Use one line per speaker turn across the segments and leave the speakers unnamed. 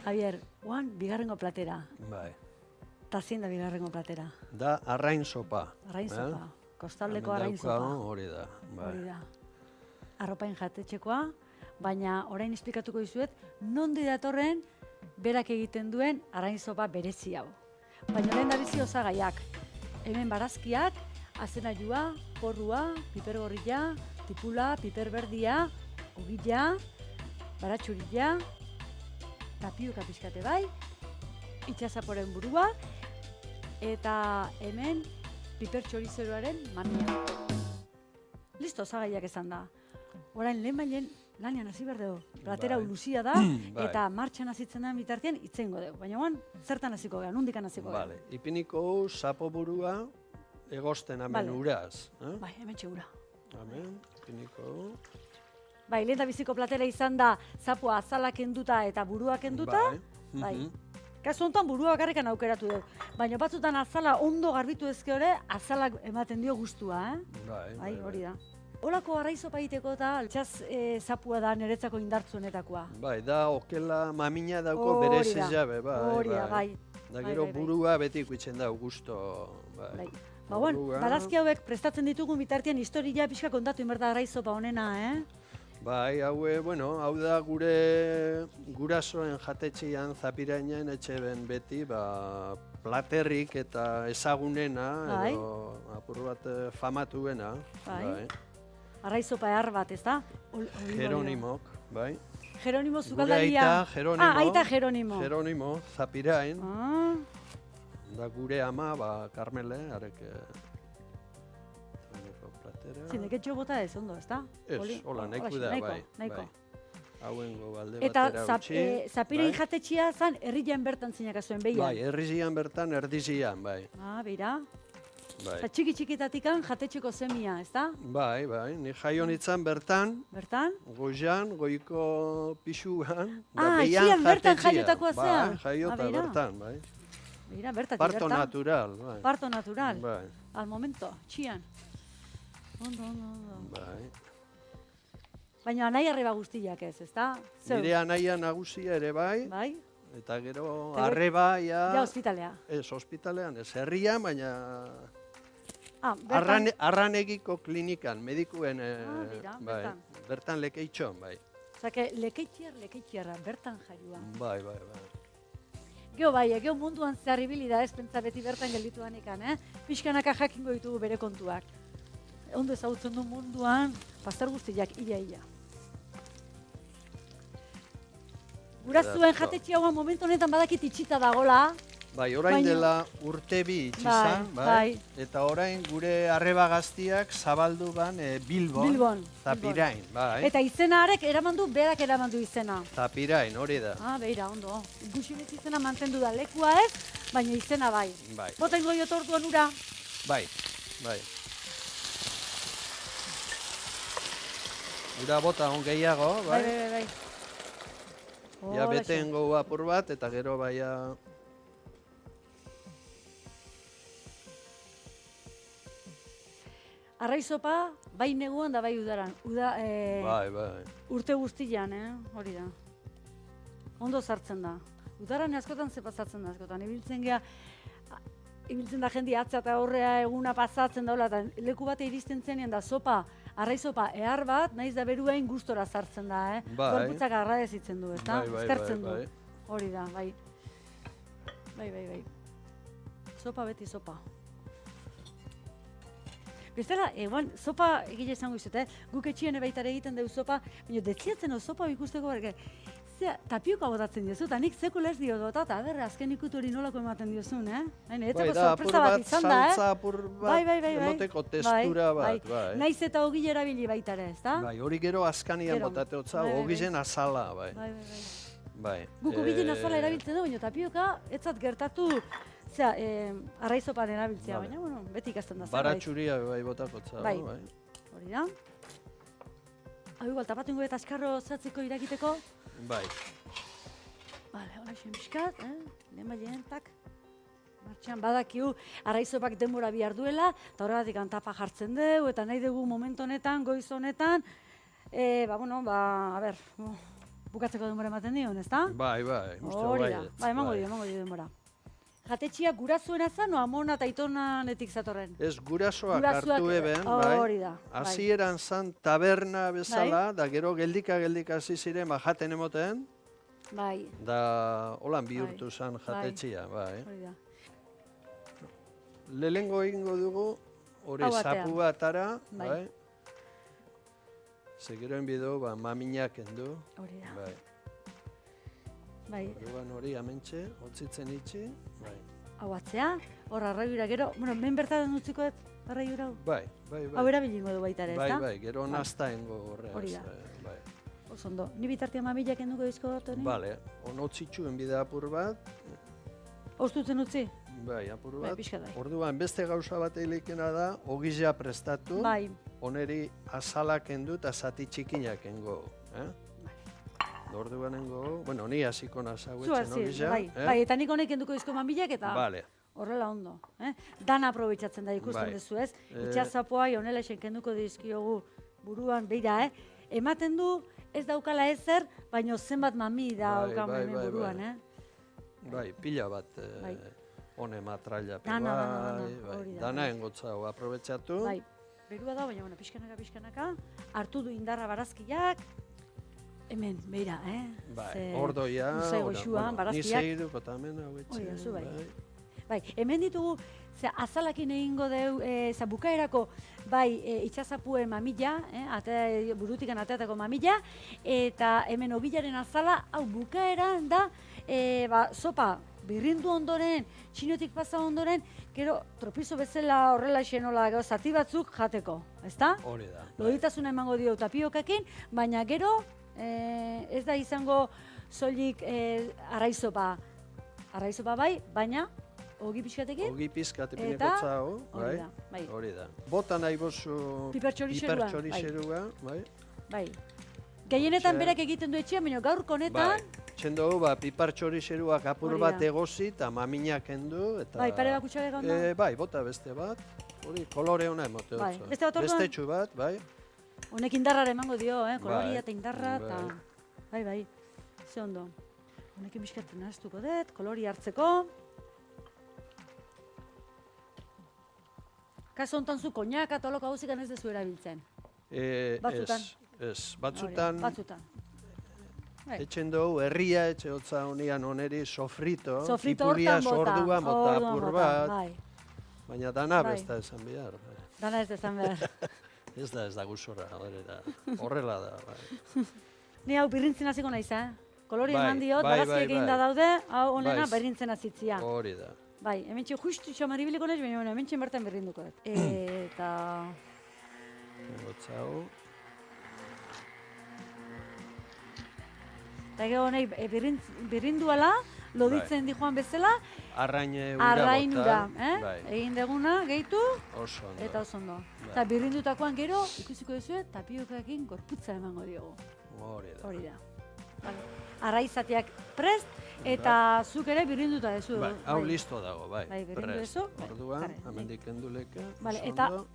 Javier, oan bigarrengo platera.
Bai.
Ta zein da bigarrengo platera?
Da arrain sopa.
Arrain sopa. Kostaldeko
Hemen
arrain
daukagu,
sopa.
Hori da. Bai.
Hori da. Arropain jatetxekoa, baina orain esplikatuko dizuet, nondi datorren berak egiten duen arrain sopa berezi hau. Baina lehen da bizi osagaiak. Hemen barazkiak, azenajua, porrua, piper gorria, tipula, piper berdia, ogila, baratxurila, tapioka pixkate bai, itxasaporen burua, eta hemen piper txorizeroaren mamia. Listo, osagaiak esan da. Orain lehen bailen lanian hasi behar dugu. Platera
Bai.
luzia da,
Bai.
eta martxan hasitzen da bitartean itzengo dugu. Baina oan, zertan hasiko gara, nundikan hasiko gara.
Vale. Ipiniko sapo burua egosten hemen
Vale.
uraz.
Bai, hemen txegura.
Hemen, ipiniko.
Bai, lehen da biziko platera izan da zapua azala kenduta eta burua kenduta.
Bai.
Bai. Kasu honetan burua bakarrikan aukeratu dugu. Baina batzutan azala ondo garbitu ezkore, azalak ematen dio gustua, Bai, hori da. Olako arrai sopa egiteko eta altxaz zapua da niretzako indartzuenetakoa.
Bai, da okela mamina dauko
Hori
berez
da.
jabe, bai.
Hori da, bai.
Da
Bai,
gero
bai, bai.
burua beti ikutzen da gusto, bai.
Bai. Ba, bueno,
Burua.
barazki hauek prestatzen ditugun bitartean historia pixka kontatu inberda arrai sopa honena,
Bai, hau da gure gurasoen jatetxean Zapirainen etxeben beti, platerrik eta ezagunena,
Bai.
edo apur bat famatuena.
Bai. Arrai sopa ehar bat, ez da?
Jeronimok, bai.
Jeronimo
Gure
zukaldaria.
aita Jeronimo.
Aita Jeronimo.
Jeronimo, Zapirain.
Ah,
Da gure ama, Carmele, arek... platera.
zineketxo bota ez, ondo, ez da?
Ez, hola, nahiko da, bai.
Nahiko.
Bai. Hauengo balde
Eta
batera utzi.
Zapirein
bai.
jatetxea zan herrian bertan zinaka zuen behian.
Bai, herrizian bertan, erdizian, bai.
Ah, beira.
Bai.
Eta txiki-txikitatikan jatetxeko semia, ez da?
Bai, ni jaio nintzen bertan,
Bertan?
goian, goiko pixuan,
Ah,
behian
etxean bertan
jatetxean.
jaiotakoa zea?
Bai, jaiota
beira.
bertan, bai.
Beira, bertatik
Parto
bertan.
natural, bai.
Parto natural.
Bai,
Al momento, txian. Ondo.
bai.
Baina nahi arreba guztiak ez, ezta? Zeu,
Nire anaia nagusia ere bai,
bai?
eta gero
Eta
arreba,
Ja, ospitalea.
ez ospitalean, ez herrian, baina
Ah, bertan.
arranegiko klinikan, medikuen,
Bira,
bai, bertan lekeitxon, bai.
Zake, lekeitxiarra, bertan jaioa.
Bai.
Geo bai, geo munduan zehar ibili da ez, pentsa beti bertan gelditu danekan, Pixkanaka jakingo ditugu bere kontuak. Ondo ezagutzen du munduan, pastor guztiak, ia. Gurazuen
Ederto.
jatetxe hauan momentu honetan badakit itxita dagola.
Bai, orain
Baina-
dela urte bi itxi
Bai,
zan,
bai.
Eta orain gure arreba gaztiak zabaldu ban Bilbon, Zapirain, bai.
Eta izena harek eraman du, berak eraman du izena.
Zapirain, hori da.
Ah, beira, ondo. Ikusi beti izena mantendu da, lekua ez, baina izena bai.
Bai,
Bota ingo diot orduan ura.
bai. Ura bota on gehiago, bai.
Bai.
Ja
Holaxe.
betengo apur bat, eta gero baia...
Arrai sopa, bai neguan da bai udaran.
Bai.
Urte guztian, hori da. Ondo sartzen da. Udaran askotan ze pasatzen da askotan. Ibiltzen da jende atza eta aurrea eguna pasatzen daula, eta leku bate iristen zenean da sopa, arrai sopa ehar bat, naiz da beruain gustora sartzen da,
Bai.
Gorputzak agradezitzen du, ezta?
Bai.
Eskertzen du. Hori da, bai. Bai. Sopa beti sopa. Bestela, sopa egile esango izut, guk etxien baitare egiten dugu sopa, baina detziatzen hau sopa ikusteko berke. Zea, tapioka botatzen diozu, eta nik sekula ez dio bota, eta berre, azken ikutu hori nolako ematen diozun, Etzeko sorpresa bat izan da,
saltza apur bat,
Bai.
emoteko testura bat, bai.
Naiz eta ogi erabili baitare, ezta?
Bai, hori gero azkanian
Gero.
botate hotza,
Bai.
ogizen azala, bai.
Bai. Guk ogilen azala erabiltzen du, baina tapioka, etzat gertatu, arrai sopan erabiltzea,
Vale.
baina, beti ikasten da.
Baratxuria bai botako hotza,
Bai.
bai.
Hori da. Hau igual, tapatu ingo eta askarro zatzeko irakiteko.
Bai.
Bale, hori xenbiskat, lehen bailen, tak. Martxan, badakiu, arraizopak denbora bihar duela, eta horregatik tapa jartzen dugu, eta nahi dugu momentu honetan, goiz honetan, bukatzeko denbora ematen dion, ezta?
Bai, uste
Hori da,
baietz,
bai, emango dio denbora. Jatetxia gurasoena zan, o amona eta aitonanetik zatorren?
Ez gurasoak
Gurasoak,
hartu eben,
hori da, bai.
Hasieran zan taberna bezala, da gero geldika hasi ziren, jaten emoten,
Bai,
da holan bihurtu zan jatetxia, bai.
hori da.
Lehengo egingo dugu, hori
Hau batean.
zapu batara,
Bai.
bai. Zegeroen bidu, maminak endu,
Hori da,
bai.
bai.
Orduan hori amentxe, otzitzen itxi, bai.
Hau atzea, hor arraibira gero, bueno, men bertan utziko dut arraibira hau?
Bai.
Hau erabilingo du baita ere, ezta?
Bai, gero naztaengo horreaz.
Hori da.
Bai.
Oso ondo. Ni bitartean mamilak enduko dizko dut, honi?
Bale, onotzitxuen bide apur bat,
Ostutzen utzi?
bai, apur
Bai,
bat.
pixka bai.
Orduan beste gauza bat eilikena da, ogizia prestatu,
Bai,
oneri azalak endu eta zati txikinak engo. Orduan engo, bueno, ni hasiko
zu
nazauetzen
hasi,
ogizia.
bai, eta nik honek enduko dizko mamilak eta
Bale,
horrela ondo. Dana aprobetxatzen da ikusten
Bai.
duzu, ez? Itxazapoa honela esen kenduko dizkiogu buruan, beira, ematen du ez daukala ezer, baino zenbat mami da
Bai,
daukan
bai,
hemen
bai,
buruan,
bai. Bai, pila bat
Bai.
hone matraila
Dana,
bai,
hori da,
dana
bai.
engotza hau aprobetxatu.
Bai, berua da, baina bueno, pixkanaka, hartu du indarra barazkiak, hemen, beira,
Bai, ordoia,
luzai goxua,
ni
barazkiak.
zeiruko tamen hau
Hori da, zu bai.
bai.
Bai, hemen ditugu, azalakin egingo deu, bukaerako, bai, itxazapuen mamila, burutikan ateatako mamila, eta hemen obilaren azala, hau bukaeran da, sopa birrindu ondoren, txinotik pasa ondoren, gero tropizo bezala horrela xenola zati batzuk jateko, ezta?
Hori da.
Loditasuna emango dio tapiokakin, baina gero ez da izango soilik arraizopa. Arraizopa bai, baina ogi pixkatekin
Ogi pizkat
Eta-
epinekotza hau,
hori da, bai.
Hori da. Bota nahi bozu
Pipertxorixerua,
pipertxorixerua, bai.
bai. Gehienetan
Ze-
berak egiten du etxean, baina gaurko honetan,
Bai. Txendo hau, pipertxorixeruak apur
Hori
bat
da.
egozi eta maminak endu. Eta,
bai, pare bakutxak egon da.
Bai, bota beste bat. Hori, kolore ona emote
Bai,
dutzu.
beste bat orduan?
Bestetxu bat, bai.
Honek indarrara emango dio, koloria
Bai,
eta indarra, eta...
bai.
Bai, ze ondo. Honekin bizkatzen nahaztuko dut, kolori hartzeko. Kaso honetan zu koñaka eta holoko gauzikan ez dezu erabiltzen. Batzutan.
Ez, batzutan,
Batzutan. Bai.
etxen dugu, herria etxe hotza honian oneri sofrito,
Sofrito
ipuria
hortan bota.
orduan bota
Orduan
apur
bota,
bat,
Bai.
baina dana
Bai.
besta esan behar.
Dana ez dezan behar.
Ez da guzorra, horrela da. Bai.
Ni hau birrintzen hasiko naiz, Kolori
Bai,
eman diot,
bai,
barazkiek
bai,
eginda
bai.
daude, hau honena
Bai.
birrintzen hasitzia.
Hori da.
Bai, hemen justu txamaribiliko naiz, baina hemen bertan birrinduko dut. Eta...
Egotza hau.
Eta gero honek birrinduala, loditzen di joan bezala,
Arraine ura
arrainura,
bota. Bai,
egin deguna, gehitu,
oso ondo.
eta oso ondo.
Bai.
Eta birrindutakoan gero, ikusiko duzu, tapiokakin gorputza emango diogu.
Hori da.
Hori da. Vale. Arraizateak prest, eta zuk ere birrinduta duzu.
Bai, hau listo dago, bai.
Bai, birrindu
prest.
duzu. Bai,
Orduan,
jarri.
hemendik enduleka.
Vale,
oso
eta
ondo.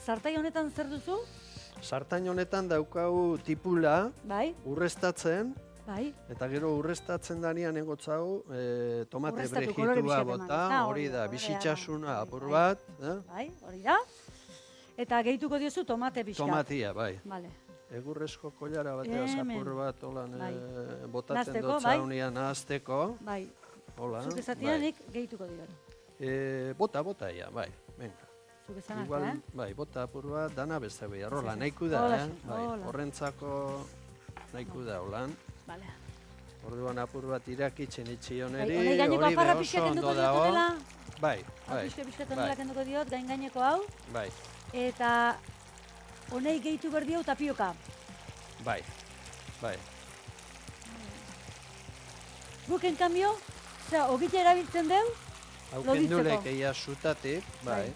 zartai honetan zer duzu?
Sartain honetan daukagu tipula,
Bai,
urrestatzen,
bai.
eta gero urrestatzen danean egotzau tomate
Urrestatu, kolore
brejitua
pixkat eman.
bota,
Ah,
hori da,
kolorea
bizitxasuna
eman.
apur
Bai,
bat,
Bai, hori da. Eta gehituko diozu tomate pixka.
tomatia, bai.
Vale.
Egurrezko koilara bateaz
Hemen.
apur bat, holan,
Bai.
botatzen
Nahasteko,
dut
bai.
zaunian nahazteko,
Bai,
hola.
zuk esatia nik gehituko diot.
Bota ia, bai, venga.
Zuk esan
Igual,
arte,
bai, bota apur bat, dana beste behar, hola,
Sí, sí.
nahiku da,
Hola,
bai,
hola.
horrentzako nahiku da, holan.
Vale.
Orduan apur bat irakitzen itxi
Bai,
honeri,
honei gaineko
hori
aparra
be
pixka
oso
kenduko
ondo
diot
dago.
dela.
Bai,
Hau
bai,
pixka
bai,
honela kenduko diot, gaineko hau.
bai,
Eta honei gehitu behar dio tapioka.
bai, bai.
Guk, en cambio, ogila erabiltzen deu,
Hau
Loditzeko.
kendulek eia zutatik, bai.
Bai.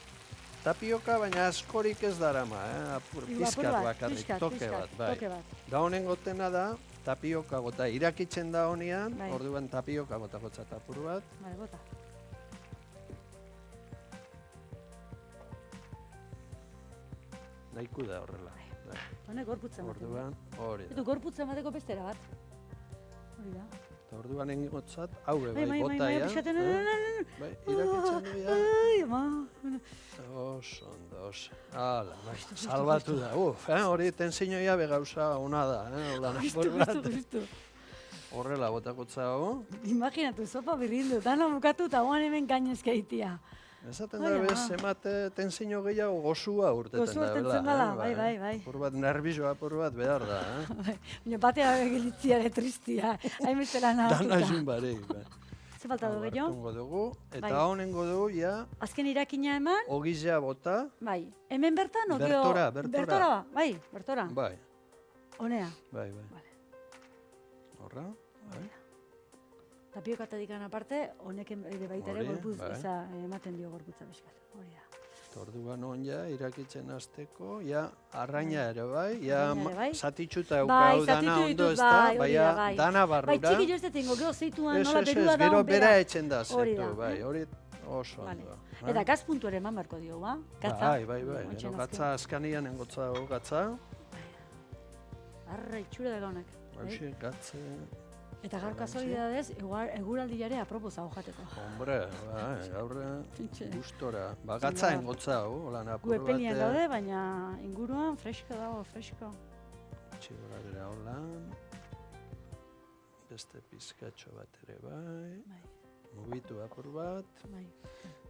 Tapioka, baina askorik ez darama, apur pizkat bakarrik,
pixkat,
toke
pixkat,
bat, bai.
toke bat.
Da honen gotena da, tapioka gota irakitzen da honean,
Bai.
orduan tapioka gota gotzat apur bat.
Vale, bota.
Nahiko da horrela. Bai.
Honek gorputza ematen du.
Orduan, hori
Etu
da.
gorputza emateko bestera bat. hori da.
Eta orduan engotzat, hau
Bai,
bota ya.
pixaten,
Bai, irakitzen du ya.
ai, ama.
Oso, ondo, oso. Hala, bai, salbatu da. Hori tensioia begauza ona da, hola,
Justu.
horrela botakotza hau.
Imaginatu, sopa birrindu, dana bukatu eta guan hemen gainezka itia.
Esaten
Ai,
da,
ama.
bez, emate tensio gehiago gozua urteten da.
Gozu urtetzen dala, bai.
Apur bat nervizioa, apur bat behar da.
Baina batea gelitzia de tristia, hainbeste lan
Dana
hartuta.
zun barik.
Ze falta du gehiago?
Hartungo dugu, eta
Bai.
honengo dugu, ja,
Azken irakina eman,
ogizea bota,
bai. Hemen bertan, o gero...
Bertora.
Bertora, bai, bertora.
bai,
Honea.
bai.
Vale.
Horra, bai.
Tapiokatatik aparte, honek ere baita ere
Hori,
gorputz,
bai.
ematen dio gorputza bizkat. Hori da.
Orduan on ja, irakitzen hasteko, ja, arraina ere bai, ja,
Arraina ere bai.
zatitxuta
Bai,
eukau dana
zatitu
ondo
ditut,
ez da,
bai, hori da,
baina
bai.
dana
Bai,
barrura.
txiki jo ez detengo, gero zeituan
Ez,
nola
ez,
berua
ez,
da,
gero bera etxen da
Hori
zetu,
da,
bai, hori oso
Vale.
ondo.
Eta gaz puntu ere eman beharko dio, ba? Gatza.
Bai,
Ontsen
gero gatza askanian engotza dago gatza,
Arra, itxura da gaunak.
hauxe, gatze,
Eta gaur kasualidadez, eguraldiare aproposa jateko.
hombre, bai, gaur
Pintxe.
gustora, gatza engotza hau, holan
Gu
apur
epelian
bat,
daude, baina inguruan fresko dago, fresko.
txigoradera holan, beste pizkatxo bat ere bai,
Bai,
mugitu apur bat,
bai.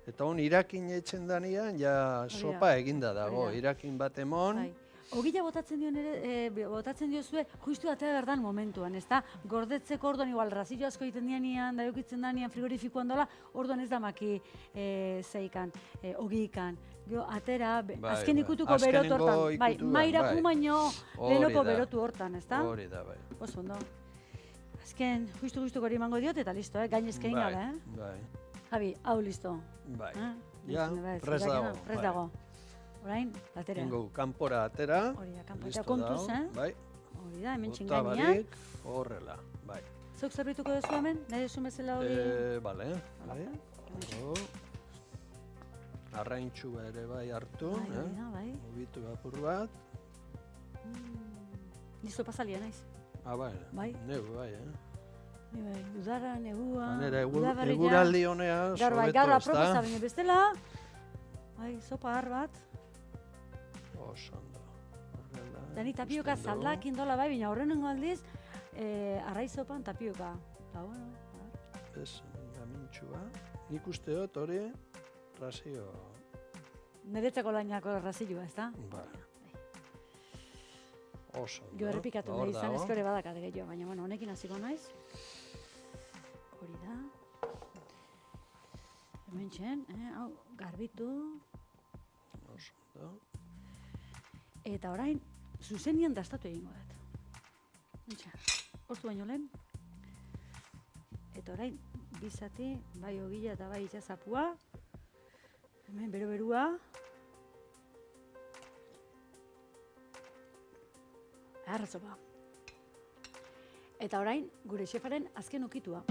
eta hon irakin etxen danean, ja sopa eginda dago,
Hori da.
irakin bat emon,
Bai. Ogila botatzen dion ere, botatzen diozue, justu atea berdan momentuan, ezta? Gordetzeko orduan igual razillo asko egiten dianean, da eukitzen danean frigorifikoan dola, orduan ez da maki zeikan, ogikan. Gero, atera,
Bai,
azken
bai.
ikutuko
Azkenengo
berotu hortan. Bai,
ikutuan,
mairaku
bai.
baino
Hori
lehenoko
da.
berotu hortan, ezta?
hori da, bai.
Oso ondo. Azken, justu hori emango diot, eta listo, gainezka egin gabe,
Bai,
Javi, hau listo.
bai.
Eh?
Ja,
Bai,
prest
irakina,
dago,
prest
bai.
dago. Orain, batera.
Tengo kanpora atera,
Hori da, kanpo.
listo
Eta kontuz,
dago, bai.
Hori da, hemen
Bota
txingainean.
barik, horrela, bai.
Zeuk zerbituko duzu hemen? Nahi duzu bezala hori?
Bale, bai. Ondo. Arraintxua ere bai hartu,
Bai, hori da, bai.
mugitu apur bat.
Listo pasalia naiz.
Bai,
Bai.
neu bai,
Bai, udara, negua,
Manera,
udaberria.
eguraldi honea,
Gaur bai,
sobeto,
gaur
ezta?
aproposa baina bestela. Bai, sopa har bat.
Oso ondo. Horrela,
Da ni tapioka
ikusten dugu.
zaldak indola bai, baina horrenengo aldiz, arraiz sopan tapioka. Eta bueno,
Ez, gamintxua. Nik uste dut hori, razio,
niretzako lainako razilua, ezta?
bai. Oso ondo.
Jo errepikatu
Hor
nahi izan
dago.
eskore badakat gehiago, baina bueno, honekin hasiko naiz. Hori da. Hemen txen, hau, garbitu.
Oso ondo.
Eta orain, zuzenian dastatu egingo dut. Entxa, ortu baino lehen. Eta orain, bizati, bai ogila eta bai itxasapua. Hemen bero-berua. Arrazopa. Eta orain, gure xefaren azken ukitua.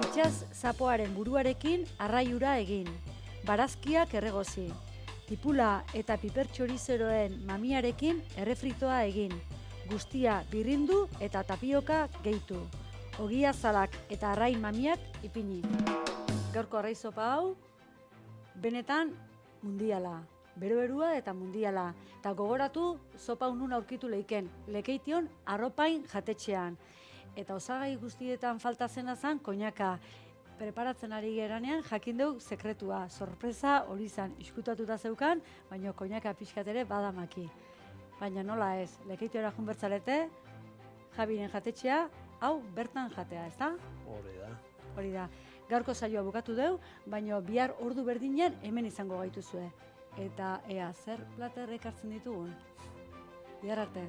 Itxas zapoaren buruarekin arraiura egin. Barazkiak erregozi. Tipula eta piper txorizeroen mamiarekin errefritoa egin. Guztia birrindu eta tapioka gehitu. Ogia zalak eta arrain mamiak ipini. Gaurko arraiz sopa hau, benetan mundiala. Bero-berua eta mundiala. Eta gogoratu sopa unun aurkitu leiken. Lekeition arropain jatetxean. Eta osagai guztietan falta zena zen koinaka. Preparatzen ari geranean jakin dugu sekretua. Sorpresa hori zen iskutatuta zeukan, baina koinaka pixkat ere badamaki. Baina nola ez, lekeitiora junbertzarete, Jabiren jatetxea, hau bertan jatea, ezta?
Hori da.
Hori da. Gaurko saioa bukatu dugu, baina bihar ordu berdinean hemen izango gaituzue. Eta ea zer plater ekartzen ditugun. Bihar arte.